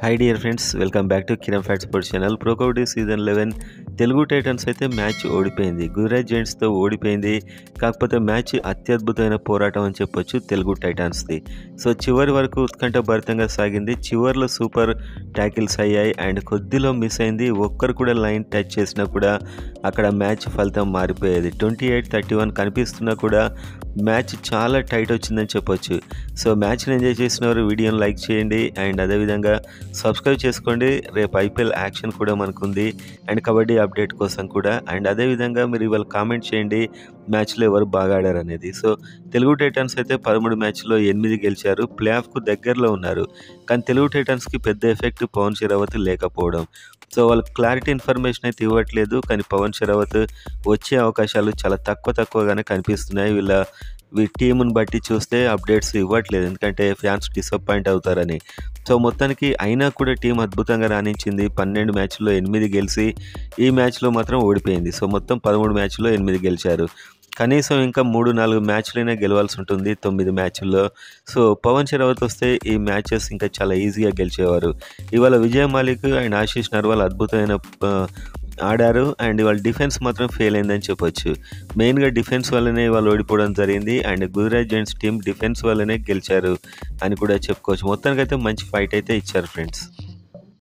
Hi dear friends, welcome back to Kiran fat sports channel. Pro kabaddi season 11 Telugu Titans అయితే match ఓడిపోయింది. గుజరాత్ జెయింట్స్తో ఓడిపోయింది. కాకపోతే match అత్యద్భుతమైన పోరాటం అని చెప్పొచ్చు తెలుగు టైటన్స్ది. సో చివరి వరకు ఉత్కంఠభరితంగా సాగింది. చివర్లో సూపర్ ట్యాకిల్స్ అయ్యాయి అండ్ కొద్దిలో మిస్ అయింది. ఒక్కరు కూడా లైన్ టచ్ చేసినా కూడా అక్కడ మ్యాచ్ ఫలితం మారిపోయేది. 28-31 కనిపిస్తున్నా కూడా మ్యాచ్ చాలా టైట్ వచ్చిందని చెప్పొచ్చు. సో మ్యాచ్ని ఎంజాయ్ చేసిన వారు వీడియోని లైక్ చేయండి అండ్ అదేవిధంగా సబ్స్క్రైబ్ చేసుకోండి. రేపు ఐపీఎల్ యాక్షన్ కూడా మనకుంది అండ్ కబడ్డీ అప్డేట్ కోసం కూడా. అండ్ అదేవిధంగా మీరు ఇవాళ కామెంట్ చేయండి మ్యాచ్లో ఎవరు బాగా ఆడారు అనేది. సో తెలుగు టైటన్స్ అయితే 13 మ్యాచ్లో 8 గెలిచారు. ప్లే ఆఫ్కు దగ్గరలో ఉన్నారు. కానీ తెలుగు టైటన్స్కి పెద్ద ఎఫెక్ట్ పవన్ షెరావత్ లేకపోవడం. సో వాళ్ళకి క్లారిటీ ఇన్ఫర్మేషన్ అయితే ఇవ్వట్లేదు. కానీ పవన్ షెరావత్ వచ్చే అవకాశాలు చాలా తక్కువగానే కనిపిస్తున్నాయి. వీళ్ళ టీముని బట్టి చూస్తే అప్డేట్స్ ఇవ్వట్లేదు, ఎందుకంటే ఫ్యాన్స్ డిసప్పాయింట్ అవుతారని. సో మొత్తానికి అయినా కూడా టీం అద్భుతంగా రాణించింది. 12 మ్యాచ్ల్లో 8 గెలిచి ఈ మ్యాచ్లో మాత్రం ఓడిపోయింది. సో మొత్తం 13 మ్యాచ్ల్లో 8 గెలిచారు. కనీసం ఇంకా 3-4 మ్యాచ్లైనా గెలవాల్సి ఉంటుంది 9 మ్యాచ్ల్లో. సో పవన్ షెరావత్ వస్తే ఈ మ్యాచెస్ ఇంకా చాలా ఈజీగా గెలిచేవారు. ఇవాళ విజయ్ మాలిక్ అండ్ ఆశీష్ నర్వాల్ అద్భుతమైన ఆడారు అండ్ వాళ్ళ డిఫెన్స్ మాత్రం ఫెయిల్ అయిందని చెప్పొచ్చు. మెయిన్గా డిఫెన్స్ వల్లనే వాళ్ళు ఓడిపోవడం జరిగింది and Gujarat giants team defence వల్లనే గెలిచారు అని కూడా చెప్పుకోవచ్చు. మొత్తానికైతే మంచి ఫైట్ అయితే ఇచ్చారు ఫ్రెండ్స్.